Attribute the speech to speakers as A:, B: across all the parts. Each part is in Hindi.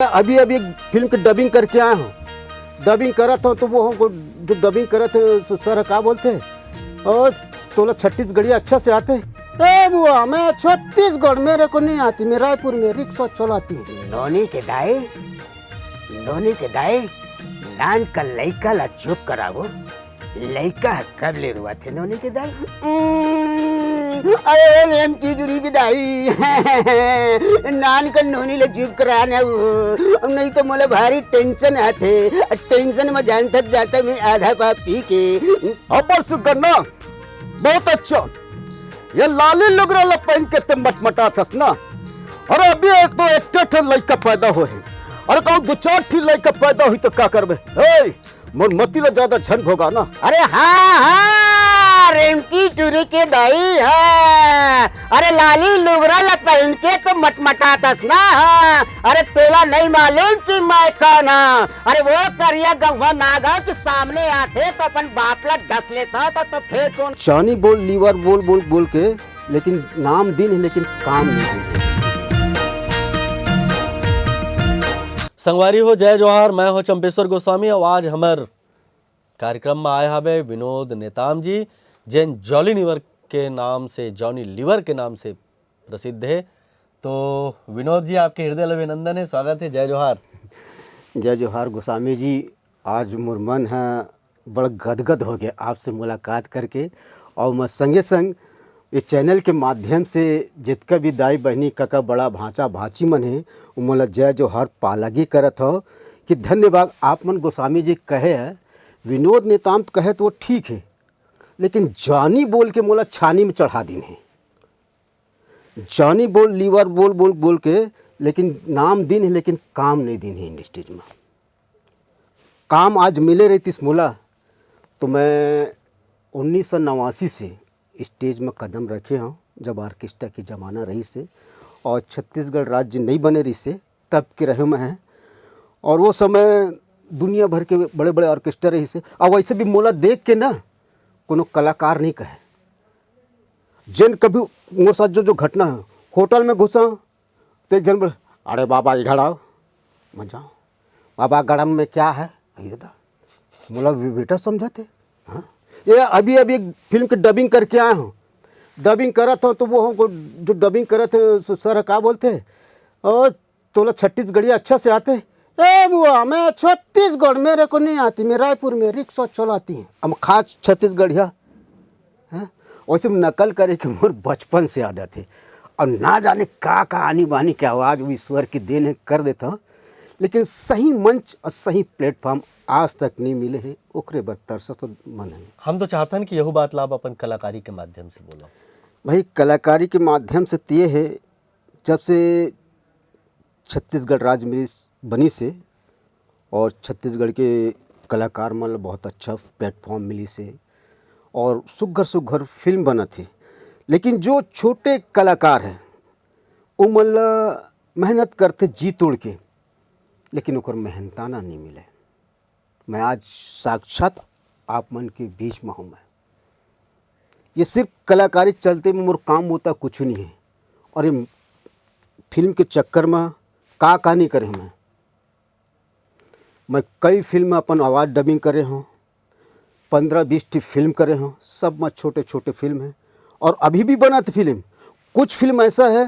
A: अभी अभी एक फिल्म की डबिंग करके आया हूँ। डबिंग करा था तो वो हमको जो डबिंग करे थे सर क्या बोलते हैं, और तोला छत्तीसगढ़ी अच्छा से आते। ए बुआ मैं छत्तीसगढ़ मेरे को नहीं आती, मैं रायपुर में रिक्शा चलाती हूँ।
B: नोनी के दाई नान का लइका ला चुप करावो। लइका कब ले रुआ थे नोनी के दाई?
A: अरे लेमती दूरी की दाई नान का नोनी ले चुप कराना वो, नहीं तो मोला भारी टेंशन आते। टेंशन में जानता जाता मैं आधा पाप पी के। अबर सुगन्ना बहुत अच्छा, ये लाली लुगरा ला पहन के ते मटमटा थस ना। अरे अभी एक तो एक लइका पैदा हो है, अरे कहूँ दो चार ठी लइका पैदा हुई तो क्या करबे? मोर मती ला ज्यादा झन भोगा ना।
B: अरे हाँ रेमटी टूरी के दाई हाँ। अरे लाली लुगरा ला पहन के तो मटमटातस ना। हाँ अरे तोला नहीं मालूम कि मैं कौन हाँ। अरे वो करिया गौवा नागा के सामने आते तो अपन बाप ला डस लेता तो फिर कौन?
A: चानी बोल लीवर बोल बोल बोल के, लेकिन नाम दिन है लेकिन काम नहीं है।
C: संगवारी हो जय जोहार, मैं हो चंपेश्वर गोस्वामी और आज हमार कार्यक्रम में आए हवे विनोद नेताम जी, जिन जॉली लीवर के नाम से प्रसिद्ध है। तो विनोद जी आपके हृदय अभिनंदन है, स्वागत है, जय जोहार।
A: जय जोहार गोस्वामी जी। आज मोर मन है बड़ा गदगद हो गया आपसे मुलाकात करके, और मैं संगे संग इस चैनल के माध्यम से जितका भी दाई बहनी काका बड़ा भांचा भाची मन है वो मोला जय जोहार पालगी करत हो कि धन्यवाद। आप मन गोस्वामी जी कहे है विनोद नेताम कहे तो वो ठीक है, लेकिन जानी बोल के मोला छानी में चढ़ा दिन है। जानी बोल लीवर बोल बोल बोल के, लेकिन नाम दिन है लेकिन काम नहीं दिन है। इंडस्ट्रीज में काम आज मिले रहती मोला तो मैं 1989 से स्टेज में कदम रखे हूँ, जब ऑर्केस्ट्रा की ज़माना रही से और छत्तीसगढ़ राज्य नहीं बने रही से तब के रहे में हैं। और वो समय दुनिया भर के बड़े बड़े ऑर्केस्ट्रा रही से, और वैसे भी मोला देख के ना कोनो कलाकार नहीं कहे। जिन कभी मोर साथ जो घटना है, होटल में घुसा तो एक जन बोले अरे बाबा इधर आओ, मत जाओ बाबा गरम में क्या है दादा। मोला बेटा समझाते। हाँ ये अभी अभी एक फिल्म की डबिंग करके आया हूँ। डबिंग करा था तो वो हमको जो डबिंग करे थे सर क्या बोलते हैं, और तोला छत्तीसगढ़ी अच्छा से आते। ए बुआ मैं छत्तीसगढ़ मेरे को नहीं आती, मैं रायपुर में रिक्शा चलाती हूँ। अब खास छत्तीसगढ़िया है वैसे नकल करे कि मोर बचपन से आदत है, और ना जाने का आनी बानी क्या आवाज़ वो ईश्वर की देन है कर देता हूँ। लेकिन सही मंच और सही प्लेटफॉर्म आज तक नहीं मिले हैं, ओकरे बर तरसत मन है।
C: हम तो चाहते हैं कि यही बात लाभ अपन कलाकारी के माध्यम से बोलो।
A: भाई कलाकारी के माध्यम से ये है, जब से छत्तीसगढ़ राज्य मेरी बनी से और छत्तीसगढ़ के कलाकार मन बहुत अच्छा प्लेटफॉर्म मिली से और सुघर सुघर फिल्म बना थी। लेकिन जो छोटे कलाकार हैं वो मतलब मेहनत करते जी तोड़ के, लेकिन ओकर मेहनताना नहीं मिले। मैं आज साक्षात आप मन के बीच में हूँ। मैं ये सिर्फ कलाकारी चलते में मोर काम होता कुछ नहीं है, और ये फिल्म के चक्कर में का नहीं करे। मैं कई फिल्म में अपन आवाज़ डबिंग करे हूँ, 15-20 टी फिल्म करे हूँ, सब में छोटे छोटे फिल्म हैं और अभी भी बनाते फिल्म। कुछ फिल्म ऐसा है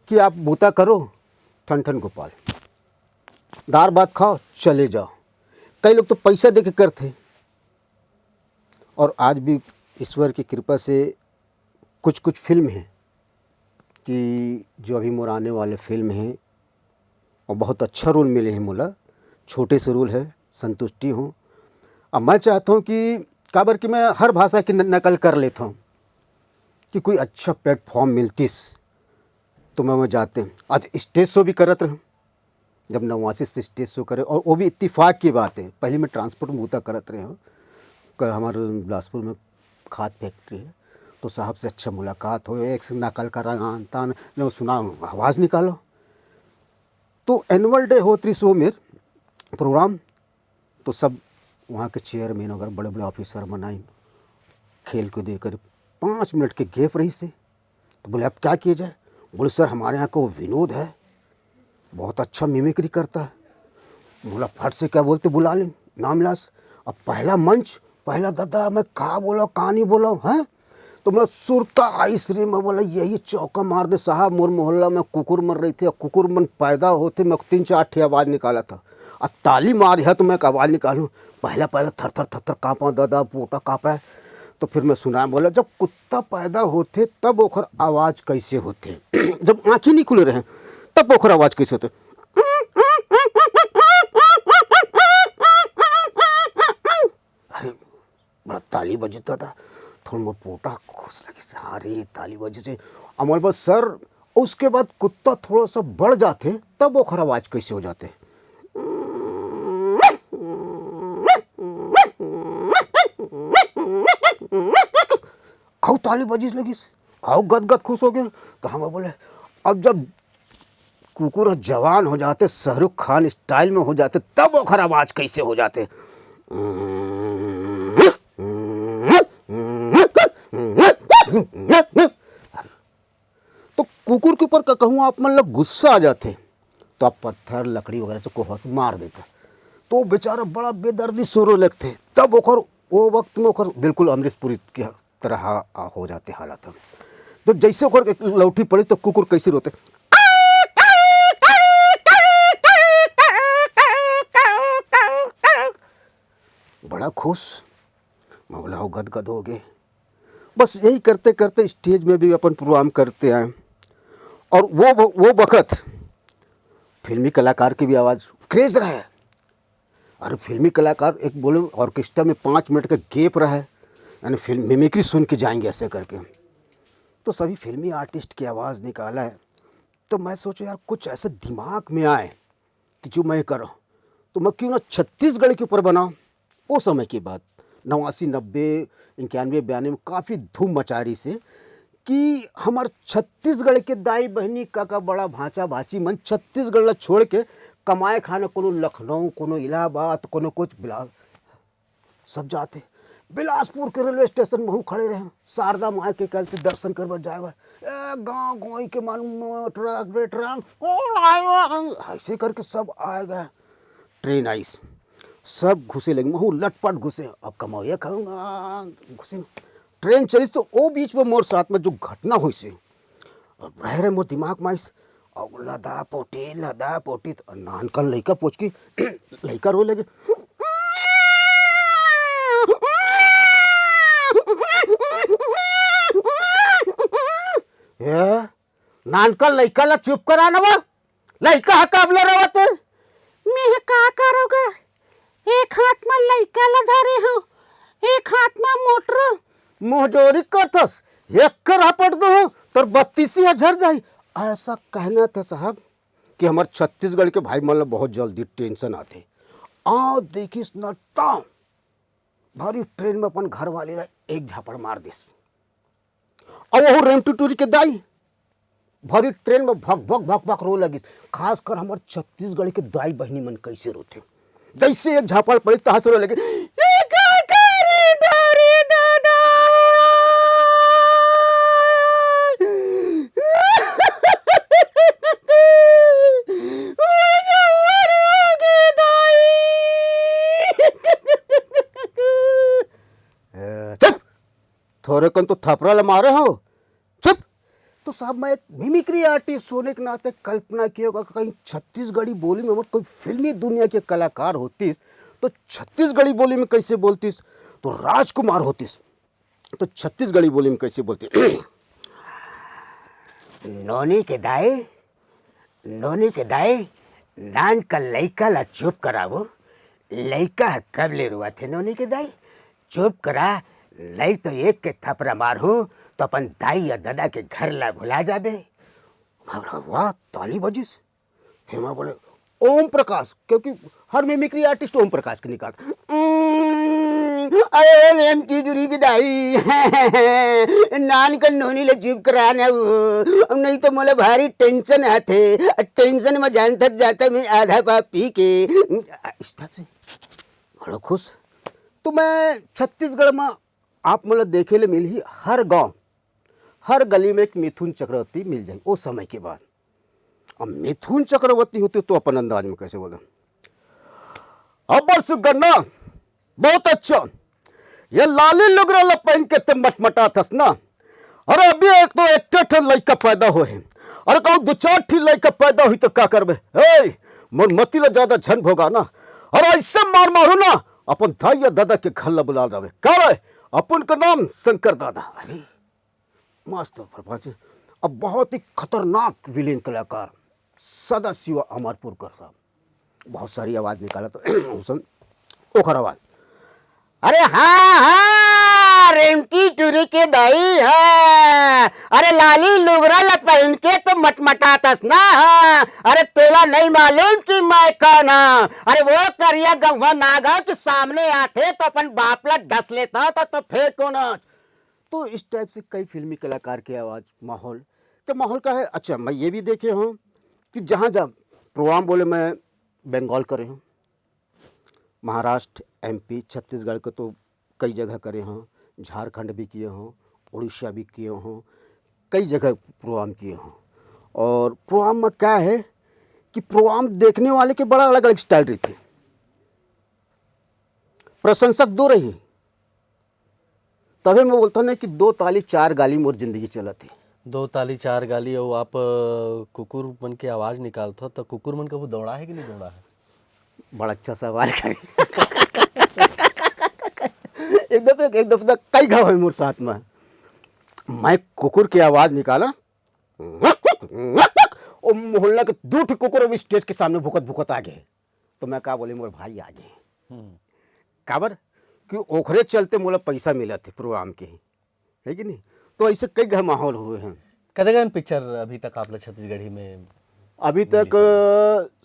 A: कि आप बूता करो ठन ठन गोपाल, दार भात खाओ चले जाओ। कई लोग तो पैसा दे के करते, और आज भी ईश्वर की कृपा से कुछ कुछ फिल्म हैं कि जो अभी मोर आने वाले फिल्म हैं और बहुत अच्छा रोल मिले हैं मोला। छोटे से रोल है, संतुष्टि हूँ। अब मैं चाहता हूँ कि काबर कि मैं हर भाषा की नकल कर लेता हूँ कि कोई अच्छा प्लेटफॉर्म मिलतीस तो मैं जाते हैं। आज स्टेज शो भी करत रहूँ, जब 89 से स्टेज शो करे, और वो भी इत्तेफाक की बात है। पहले मैं ट्रांसपोर्ट में बूता करत रहे हूँ, हमारे बिलासपुर में खाद फैक्ट्री है, तो साहब से अच्छा मुलाकात हो, एक से नकल करा तान ने सुना आवाज़ निकालो। तो एनुअल डे हो 300 में प्रोग्राम, तो सब वहाँ के चेयरमैन वगैरह बड़े बड़े ऑफिसर मनाई खेल को देकर 5 मिनट के गैप रही से। तो बोले अब क्या किया जाए? बोले सर हमारे यहाँ को विनोद है, बहुत अच्छा मिमिक्री करता है। बोला फट से क्या बोलते बुला लें नाम लास। अब पहला मंच, पहला दादा मैं कहा बोला कहा नहीं बोला हैं। तो मैं सुरता आई श्री में बोला यही चौका मार दे साहब, मोर मोहल्ला में कुकुर मर रही थी, कुकुर मन पैदा होते मैं 3-4 ठे आवाज़ निकाला था। अब ताली मारी है तो मैं आवाज़ निकालूँ। पहला थर थर थर थर काँपा दादा, पोटा काँपा है। तो फिर मैं सुना बोला जब कुत्ता पैदा होते तब ओखर आवाज़ कैसे होते जब आँखें नहीं खुले रहे तब ओखर आवाज़ कैसे होते। अरे बड़ा ताली बजता था, थोड़ा मोट पोटा खुश लगे सारी ताली बजे से अमल बस सर। उसके बाद कुत्ता थोड़ा सा बढ़ जाते तब ओखर आवाज़ कैसे हो जाते। आओ ताली बजीस लगी, आओ गदगद खुश हो गए। तो हम बोले अब जब कुकुर जवान हो जाते, शाहरुख खान स्टाइल में हो जाते, तब ओखर आवाज़ कैसे हो जाते। तो कुकुर के ऊपर कहूँ आप मतलब गुस्सा आ जाते तो आप पत्थर लकड़ी वगैरह से कोहस मार देता तो बेचारा बड़ा बेदर्दी सोरो लगते। तब ओखर वो वक्त में ओखर बिल्कुल अमरीश पुरी की तरह हो जाते हालात। तो जैसे ओखर एक लौठी पड़ी तो कुकुर कैसे रोते, बड़ा खुश। मैं बोला हो गदगद हो गए। बस यही करते करते स्टेज में भी अपन प्रोग्राम करते आए। और वो वक़्त फिल्मी कलाकार की भी आवाज़ क्रेज रहा है। अरे फिल्मी कलाकार एक बोले ऑर्केस्ट्रा में 5 मिनट का गैप रहा है, यानी फिल्म मिमिक्री सुन के जाएंगे ऐसे करके। तो सभी फिल्मी आर्टिस्ट की आवाज़ निकाला है। तो मैं सोचो यार कुछ ऐसे दिमाग में आए कि जो मैं करूँ तो मैं क्यों ना छत्तीसगढ़ के ऊपर बनाऊँ। वो समय की बात 89, 90, 91, 92 में काफ़ी धूम मचा रही से कि हमार छत्तीसगढ़ के दाई बहनी काका बड़ा भांचा भाची मन छत्तीसगढ़ छोड़ के कमाए खाने कोनो लखनऊ, कोनो इलाहाबाद, कोनो कुछ बिलास सब जाते। बिलासपुर के रेलवे स्टेशन में खड़े रहे शारदा माई के कल के दर्शन करवा जाए गाँव गाँव के मालूम ट्रक बेट्रक ऐसे करके सब आए गए। ट्रेन आई सब घुसे लगे, महू लटपट घुसे। अब कमाइए खाऊंगा घुसे। ट्रेन चली तो वो बीच में मोर साथ में जो घटना हुई से रह रहे मोर दिमाग में और लदा पोटी तो नानकन लड़का पोछ की लड़का रो लगे। नानकन लड़का ला चुप कराना वो लड़का हकाबला रवते मैं का करोगे। एक हाथ में लड़का ला धरे हो, एक हाथ में मोटर मोहजोरी करतस एक कर पड़ दो तो 32 झर जाई। ऐसा कहना था साहब कि हमारे छत्तीसगढ़ के भाई मतलब बहुत जल्दी टेंशन आते। आओ देखिस न टाउन भारी ट्रेन में अपन घर वाले एक झापड़ मार दिस। और वो रेमटूटूरी के दाई भारी ट्रेन में भग भग भग भग रो लगी। खासकर हमारे छत्तीसगढ़ के दाई बहनी मन कैसे रोते, जैसे एक झापड़ पड़ी तहाँ से रो लगे। थोड़े कन तो थपड़ा मारे हो चुप। तो साहब मैं एक मिमिक्री आर्टिस्ट होने के नाते कल्पना की होगा कहीं छत्तीसगढ़ी बोली में कोई फिल्मी दुनिया के कलाकार होतीस तो छत्तीसगढ़ी बोली में कैसे बोलतीस। तो राजकुमार होतीस तो छत्तीसगढ़ी बोली में कैसे बोलती।
B: नोनी के दाई नान का लइका ला चुप करावो। लइका कब ले रुआ थे नोनी के दाई चुप करा, नहीं तो एक के थपरा मारू तो अपन दाई या दादा के घर ला भुला जाबे।
A: वाह ताली बजिस। फिर मैं बोले ओम प्रकाश, क्योंकि हर मिमिक्री आर्टिस्ट ओम प्रकाश के निकाल।
B: अरे एमटी दूरी की दाई नान का नोनी ले चुप कराना वो, नहीं तो मोला भारी टेंशन आते। टेंशन में जान तक जाता मैं आधा पाप पी के
A: बड़ा खुश। तो मैं छत्तीसगढ़ में आप मतलब देखे ले मिल ही हर गांव हर गली में एक मिथुन चक्रवर्ती मिल जाए। वो समय के बाद अब मिथुन चक्रवर्ती होती तो अपन अंदाज में कैसे बोले, अबर सुगन्ना बहुत अच्छा, ये लाली लुगरा पहन के तुम मटमटा थस ना। अरे अभी एक तो एक लड़का पैदा हो है, अरे कहूँ दो चार ठी लड़का पैदा हुई तो क्या करबे, मोर मती ला ज्यादा झन भोगा ना। अरे ऐसे मार मारू ना अपन दाई या दादा के घर ला बुला जावे, क्या रे अपन का नाम शंकर दादा। अरे मस्त प्रभात। अब बहुत ही खतरनाक विलेन कलाकार सदाशिव अमरपुरकर साहब, बहुत सारी आवाज निकाला तो ओखर आवाज।
B: अरे हाँ हाँ, रेमटी टूरी के दाई है। अरे लाली लुगरा ला पहन के तो मटमटातस ना। अरे तोला नहीं मालूम कि मैं कौन हूँ। अरे वो करिया गौवा नागा के सामने आते तो अपन बाप ला डस लेता तो फिर कौन।
A: तो इस टाइप से कई फिल्मी कलाकार की आवाज़ माहौल तो माहौल का है। अच्छा मैं ये भी देखे हूँ कि जहाँ जहाँ प्रोग्राम बोले मैं बंगाल करे हूँ, महाराष्ट्र, एमपी, छत्तीसगढ़ को तो कई जगह करे हों, झारखंड भी किए हों, उड़ीसा भी किए हों, कई जगह प्रोग्राम किए हों। और प्रोग्राम में क्या है कि प्रोग्राम देखने वाले के बड़ा अलग अलग स्टाइल रहते, प्रशंसक दो रही, तभी मैं बोलता हूँ ना कि 2 ताली 4 गाली मोर जिंदगी चलत है।
C: 2 ताली 4 गाली और आप कुकुर मन की आवाज़ निकालते हो तो कुकुर मन कभी दौड़ा है कि नहीं दौड़ा है?
A: बड़ा अच्छा सवाल करे। एक दफे कई घाव है मोर साथ में, मैं कुकुर की आवाज़ निकाला और मोहल्ला के 2 कुकुर अभी स्टेज के सामने भुकत भुकत आ गए। तो मैं कहा बोले मोर भाई आ गए काबर कि ओखरे चलते मोला पैसा मिला थे प्रोग्राम के, है कि नहीं। तो ऐसे कई घर माहौल हुए हैं।
C: कदे गन पिक्चर अभी तक आप लोग छत्तीसगढ़ी में?
A: अभी तक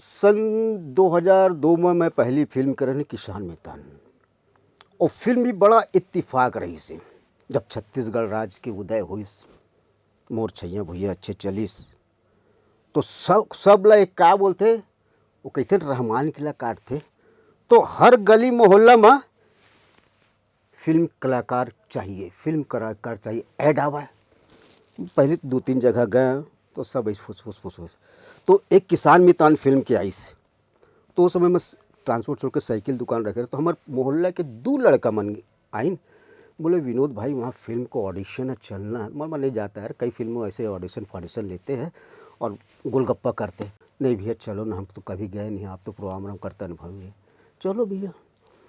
A: सन 2002 में मैं पहली फिल्म कर रही किसान मैदान, और फिल्म भी बड़ा इत्तेफाक रही से। जब छत्तीसगढ़ राज्य के उदय हुई, मोर छैया भैया अच्छे चलीस, तो सब ला एक क्या बोलते वो कहते रहमान किला काटते। तो हर गली मोहल्ला में फिल्म कलाकार चाहिए, फिल्म कलाकार चाहिए, ऐड आवा। पहले 2-3 जगह गए तो सब ऐसे फुस। तो एक किसान मितान फिल्म के आई से, तो उस समय में ट्रांसपोर्ट छोड़ के साइकिल दुकान रखे, तो हमारे मोहल्ला के 2 लड़का मन आइन, बोले विनोद भाई वहाँ फिल्म को ऑडिशन है, चलना है। मन नहीं जाता है, कई फिल्मों ऐसे ऑडिशन लेते हैं और गोलगप्पा करते। नहीं भैया चलो ना, हम तो कभी गए नहीं, आप तो प्रोग्राम करता अनुभव है, चलो भैया।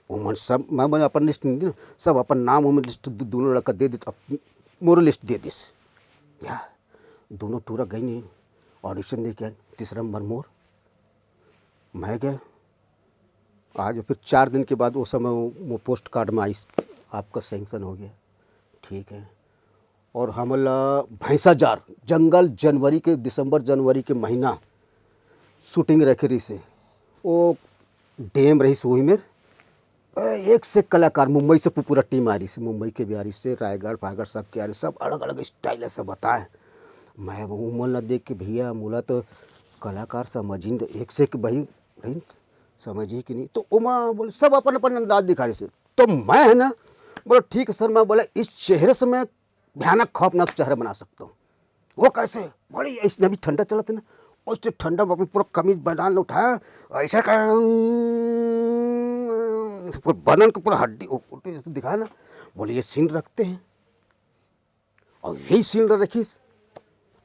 A: उमन सब मैंने अपन लिस्ट नहीं दी ना, सब अपन नाम उमन लिस्ट दोनों लड़का दे दी, मोर लिस्ट दे दिस। दोनों टूरा गई नहीं, ऑडिशन दे के आए, तीसरा नंबर मोर। मैं गया आज, फिर 4 दिन के बाद वो समय वो पोस्ट कार्ड में आई, आपका सैंक्शन हो गया, ठीक है। और हमला भैंसा जार जंगल दिसंबर जनवरी के महीना शूटिंग रखे रही से, वो डैम रही से, वही में एक से कलाकार मुंबई से पूरा टीम आ रही से, मुंबई के भी आ रही से, रायगढ़ फायगढ़ सब के आ रही, सब अलग अलग स्टाइल है, सब बताए। मैं वो मोला देख के भैया मोला तो कलाकार समझी एक से कि भाई रही समझिए कि नहीं। तो उमा बोले सब अपन अपन अंदाज दिखा रहे से। तो मैं है ना बोला ठीक है सर, मैं बोला इस चेहरे से मैं भयानक खौफनाक चेहरा बना सकता हूँ। वो कैसे, बड़ी इसने भी ठंडा चला था ना, उस ठंडा में अपनी पूरा कमीज बनान उठाया, ऐसा पूरा बदन को पूरा हड्डी दिखाया ना, बोले ये सीन रखते हैं, और यही सीन रखी।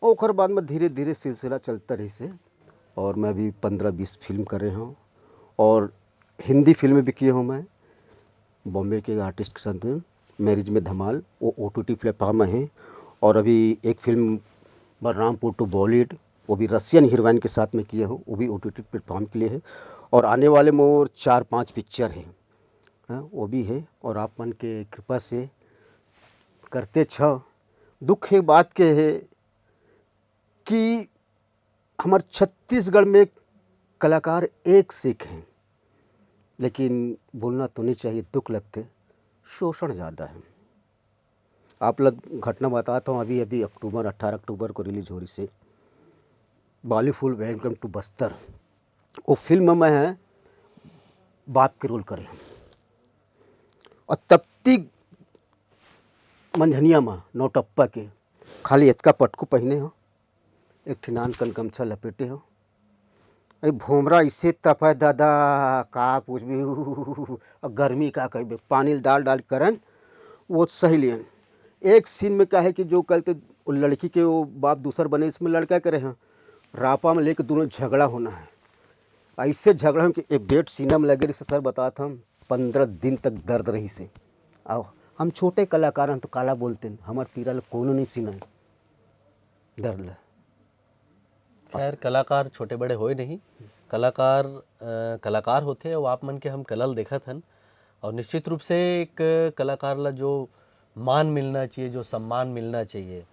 A: और उसके बाद में धीरे धीरे सिलसिला चलता रही से, और मैं भी 15-20 फिल्म कर रहा हूँ, और हिंदी फिल्में भी किए हूँ मैं। बॉम्बे के आर्टिस्ट के साथ में मैरिज में धमाल, वो OTT प्लेटफॉर्म में है। और अभी एक फिल्म बलरामपुर टू बॉलीवुड, वो भी रशियन हीरोइन के साथ में किए हूँ, वो भी OTT प्लेटफॉर्म के लिए है। और आने वाले में और 4-5 पिक्चर हैं, वो भी है। और आप मन के कृपा से करते छ। दुख है बात के है कि हमारे छत्तीसगढ़ में कलाकार एक से एक हैं, लेकिन बोलना तो नहीं चाहिए, दुख लगते, शोषण ज़्यादा है। आप लोग घटना बताता हूँ, अभी 18 अक्टूबर को रिलीज हो रही से बॉलीवुड वेलकम टू बस्तर, वो फिल्म में है बाप के रोल करे, और तप्ती मंझनिया में नौटप्पा के खाली एतका पटकू पहने हो, एक ठिनान कन गमछा लपेटे हो, अरे भोमरा इससे तपे दादा का पूछ भी और गर्मी का कहीं पानी डाल डाल करन वो सही लियन। एक सीन में क्या है कि जो कल तो वो लड़की के वो बाप दूसर बने, इसमें लड़का करे हैं रापा में लेके दोनों झगड़ा होना है। ऐसे झगड़ा हम कि एक डेढ़ सीना में लगे रही सर बताता हम 15 दिन तक दर्द रही से। आओ हम छोटे कलाकार हैं तो काला बोलते हैं, हमारे तीरा लोग कोनो नहीं सीना है दर्द ल।
C: खैर कलाकार छोटे बड़े होए नहीं, कलाकार कलाकार होते हैं। और आप मन के हम कलल देखत हन और निश्चित रूप से एक कलाकार ला जो मान मिलना चाहिए, जो सम्मान मिलना चाहिए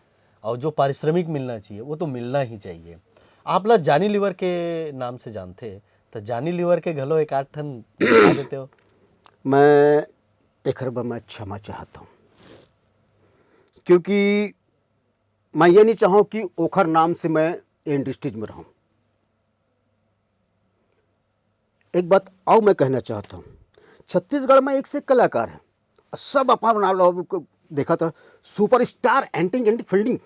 C: और जो पारिश्रमिक मिलना चाहिए वो तो मिलना ही चाहिए। आप ला जानी लीवर के नाम से जानते हैं, तो जानी लीवर के घलो एक आठ ठन बता देते हो।
A: मैं एक बार मैं क्षमा चाहता हूँ, क्योंकि मैं ये नहीं चाहूँ कि ओखर नाम से मैं इंडस्ट्रीज में रहूँ। एक बात और मैं कहना चाहता हूँ, छत्तीसगढ़ में एक से एक कलाकार है, सब अपना नाम देखा था, सुपरस्टार एंटिंग फील्डिंग,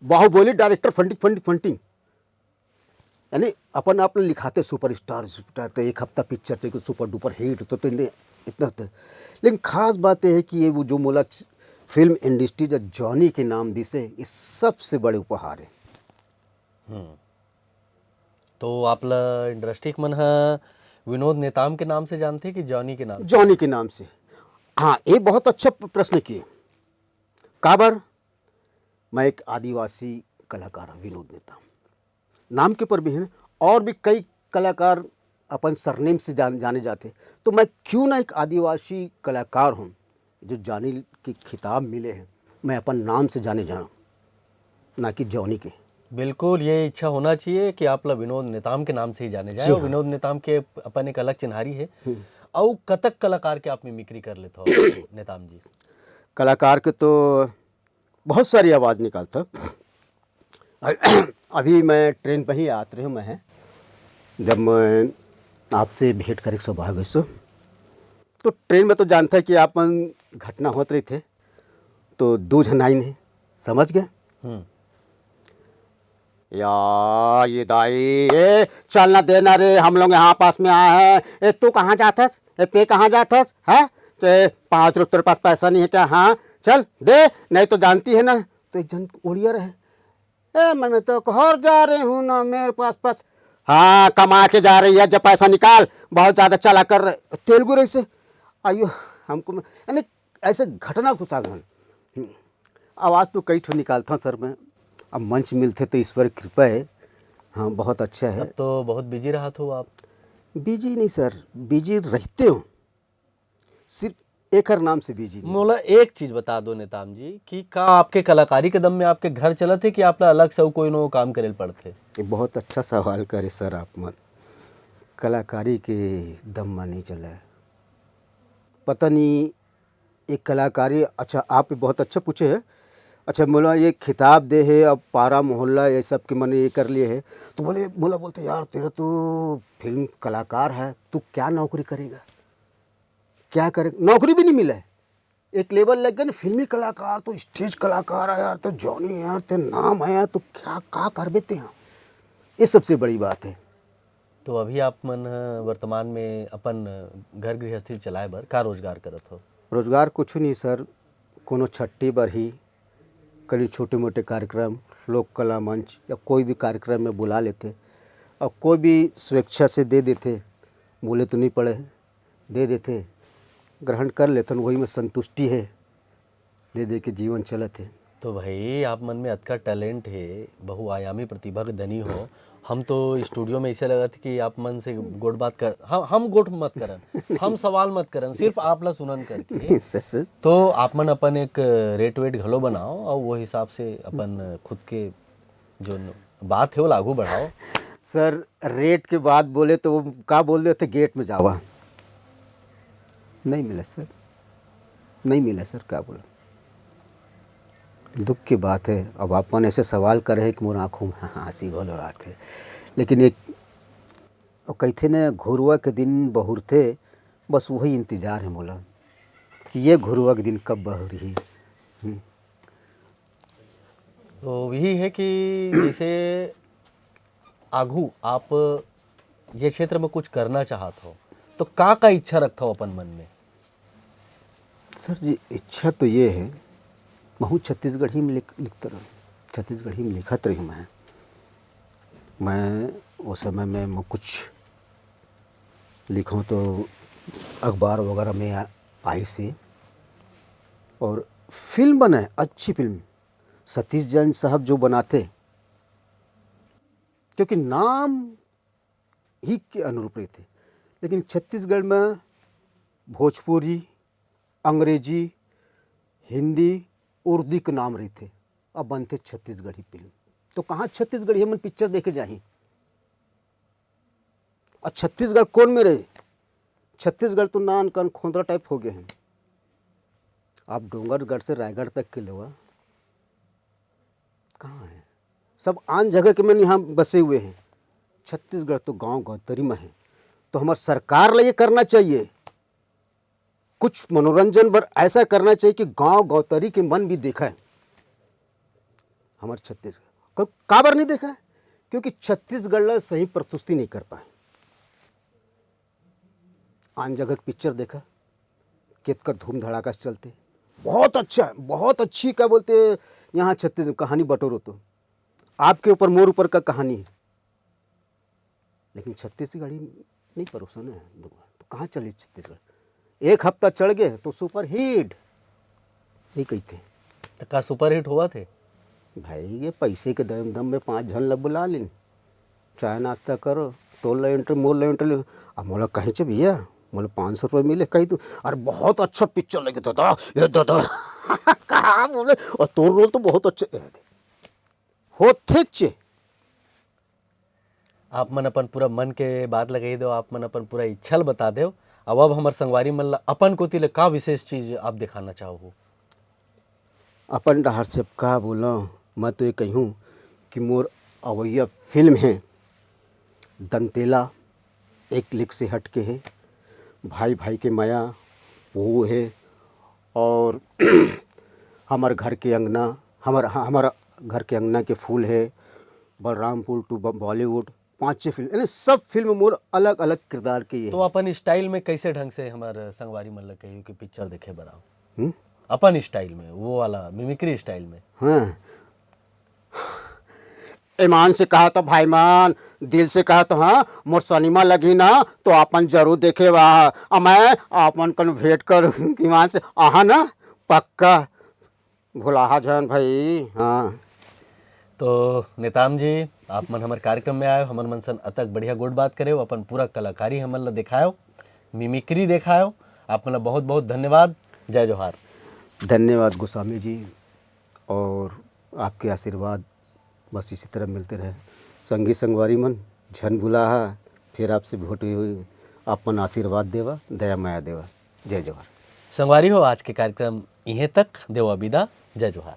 A: बाहुबली डायरेक्टर फंडिंग यानी अपन आप लिखाते सुपरस्टार तो एक हफ्ता पिक्चर थे सुपर डुपर हिट तो इतना होता है। लेकिन खास बात यह है कि ये वो जो मोला फिल्म इंडस्ट्री जो जॉनी के नाम दी से ये सबसे बड़े उपहार है।
C: तो आप ला इंडस्ट्री मन है विनोद नेताम के नाम से जानते हैं कि जॉनी के नाम?
A: जॉनी के नाम से। हाँ ये बहुत अच्छा प्रश्न किए। काबर मैं एक आदिवासी कलाकार हूँ विनोद नेताम नाम के पर भी है, और भी कई कलाकार अपन सरनेम से जाने जाते, तो मैं क्यों ना एक आदिवासी कलाकार हूँ जो जानी के खिताब मिले हैं, मैं अपन नाम से जाने जाना ना कि जॉनी के।
C: बिल्कुल ये इच्छा होना चाहिए कि आप ला विनोद नेताम के नाम से ही जाने जाए। और विनोद नेताम के अपन एक अलग चिन्हारी है। और कतक कलाकार के आप मिमिक्री कर लेते हो नेताम जी?
A: कलाकार के तो बहुत सारी आवाज़ निकालता। अभी मैं ट्रेन पर ही यात्री हूँ। मैं जब मैं आपसे भेंट करे सौभाग्य से, तो ट्रेन में तो जानता है कि आपन घटना होत रही थे, तो दो जनाई ने समझ गए या ये दाई ए चलना देना रे, हम लोग यहाँ पास में आए हैं। ए तू कहाँ जाथस? ए ते कहाँ जाथस? है तो 5 रुपये तेरे पास पैसा नहीं है क्या? हाँ चल दे, नहीं तो जानती है ना। तो एक जन ओढ़िया रहे, ए मैं तो घर जा रही हूँ ना, मेरे पास हाँ कमा के जा रही है, जब पैसा निकाल, बहुत ज़्यादा चला कर रहे। तेलुगु रही से आइयो हमको यानी ऐसे घटना घुसा गए। आवाज़ तो कई ठो निकालता हूँ सर मैं, अब मंच मिलते तो ईश्वर की कृपा है। हाँ बहुत अच्छा है।
C: अब तो बहुत बिजी रहा हो आप?
A: बिजी नहीं सर, बिजी रहते हो, सिर्फ एक हर नाम से बिजी नहीं।
C: मोला एक चीज बता दो नेताम जी कि का आपके कलाकारी के दम में आपके घर चला थे कि आप ला अलग से कोई नो काम करे पड़ते?
A: ये बहुत अच्छा सवाल करे सर आप मन। कलाकारी के दम में नहीं चला है, पता नहीं एक कलाकारी। अच्छा आप बहुत अच्छा पूछे है। अच्छा मोला ये खिताब दे है, अब पारा मोहल्ला ये सब के मैंने ये कर लिए है, तो मोला बोलते यार तेरा तो फिल्म कलाकार है, तू क्या नौकरी करेगा, क्या करे? नौकरी भी नहीं मिला है। एक लेवल लग गया ना फिल्मी कलाकार, तो स्टेज कलाकार है यार, तो जॉनी है यार, तेरा नाम है यार, तो क्या कर देते हैं। ये सबसे बड़ी बात है।
C: तो अभी आप मन वर्तमान में अपन घर गृहस्थी चलाए बर का रोजगार करत हो?
A: रोजगार कुछ नहीं सर, कोनो छट्टी बर ही कभी छोटे मोटे कार्यक्रम, लोक कला मंच या कोई भी कार्यक्रम में बुला लेते और कोई भी स्वेच्छा से दे देते, बोले तो नहीं पड़े, दे देते, ग्रहण कर लेते, वही में संतुष्टि है, दे दे के जीवन चलत है।
C: तो भाई आप मन में अतका टैलेंट है, बहुआयामी प्रतिभा के धनी हो। हम तो स्टूडियो में ऐसे लगा था कि आप मन से गोट बात कर, हम गोट मत करन, हम सवाल मत करन, सिर्फ आप ला सुनन करके।
A: सर
C: तो आप मन अपन एक रेट वेट घलो बनाओ और वो हिसाब से अपन खुद के जो बात है वो लागू बढ़ाओ।
A: सर रेट के बाद बोले तो वो का बोल देते गेट में जावा, नहीं मिला सर, नहीं मिला सर, क्या बोला, दुख की बात है। अब अपन ऐसे सवाल कर रहे हैं कि मोर आँखों में हंसी घोल रहा थे, लेकिन एक कहते न घुरुआ के दिन बहुर थे, बस वही इंतज़ार है मोला कि ये घुरुआ के दिन कब बहुर ही।
C: तो यही है कि जैसे आगू आप ये क्षेत्र में कुछ करना चाहत हो तो का इच्छा रखता हो अपन मन में?
A: सर जी इच्छा तो ये है, बहुत छत्तीसगढ़ी में लिखता रहा, छत्तीसगढ़ी में लिखत रही मैं उस समय में मैं कुछ लिखूँ तो अखबार वगैरह में आई से, और फिल्म बनाए, अच्छी फिल्म सतीश जैन साहब जो बनाते, क्योंकि नाम ही के अनुरूप रहे थे, लेकिन छत्तीसगढ़ में भोजपुरी, अंग्रेजी, हिंदी, उर्दू के नाम रहे थे, अब बनते छत्तीसगढ़ी फिल्म। तो कहाँ छत्तीसगढ़ी हम पिक्चर देखे जाही, और छत्तीसगढ़ कौन में रहे? छत्तीसगढ़ तो नान कान खोंदरा टाइप हो गए हैं। आप डोंगरगढ़ से रायगढ़ तक के लोग कहाँ हैं? सब आन जगह के में यहाँ बसे हुए हैं। छत्तीसगढ़ तो गांव गौतरी में है। तो हमारे सरकार ले ये करना चाहिए, कुछ मनोरंजन पर ऐसा करना चाहिए कि गांव गौतरी के मन भी देखा है हमारे छत्तीसगढ़। काबर नहीं देखा है? क्योंकि छत्तीसगढ़ सही प्रस्तुति नहीं कर पाए। आन जगह पिक्चर देखा, कितना धूम धड़ाका से चलते, बहुत अच्छा है, बहुत अच्छी क्या बोलते यहाँ छत्तीसगढ़ कहानी बटोरो तो आपके ऊपर मोर ऊपर का कहानी है, लेकिन छत्तीसगढ़ी नहीं परोसन है। तो कहाँ चले छत्तीसगढ़? एक हफ्ता चढ़ गए तो सुपर हिट ये कहते।
C: तो का सुपर हिट हुआ थे
A: भाई? ये पैसे के दम में 5 जन लग बुला लें, चाय नाश्ता करो, तोल एंट्री मोल एंट्री। अब मोला कहीं चे भैया मोला 500 रुपये मिले, कहीं तो अरे बहुत अच्छा पिक्चर लगे दादा, ये दादा कहाँ बोले, और तोर रोल तो बहुत अच्छे होते चे।
C: आप मन अपन पूरा मन के बात लगाई दो, आप मन अपन पूरा इच्छा बता दो। अब हमार संगवारी मन ला अपन कोती ले का विशेष चीज आप दिखाना चाहो?
A: अपन डहार से का बोला, मैं तो ये कहूँ कि मोर अवैया फिल्म है दंतेला, एक लिख से हट के है, भाई भाई के माया वो है, और हमार घर के अंगना, हमारा घर के अंगना के फूल है, बलरामपुर टू बॉलीवुड, 5 फिल्म, यानी सब फिल्म मोर अलग अलग किरदार के ये
C: तो अपन स्टाइल में कैसे ढंग से हमारे संगवारी मन ला कहियो कि पिक्चर देखे बराओ?
A: है।
C: अपन स्टाइल में, वो वाला मिमिक्री स्टाइल में।
A: हाँ, ईमान से कहा तो भाईमान, दिल से कहा तो हाँ, मोर सनीमा लगी ना तो अपन जरूर देखे वहाँ, मैं अपन कन भेंट कर ईमान से आहा ना पक्का भुलाहा जन भाई। हाँ
C: तो नेताम जी, आप मन हमारे कार्यक्रम में आयो, हमार मन सन अतक बढ़िया गुड बात करे, अपन पूरा कलाकारी हमन ला दिखायो, मिमिक्री दिखायो। आप मन ला बहुत बहुत धन्यवाद। जय जोहार।
A: धन्यवाद गोस्वामी जी, और आपके आशीर्वाद बस इसी तरह मिलते रहे। संगी संगवारी मन झन भुलाहा, फिर आपसे भेंट हुई, आपन आशीर्वाद देवा, दया माया देवा। जय जोहार।
C: संगवारी हो, आज के कार्यक्रम इहे तक देवा विदा। जय जोहार।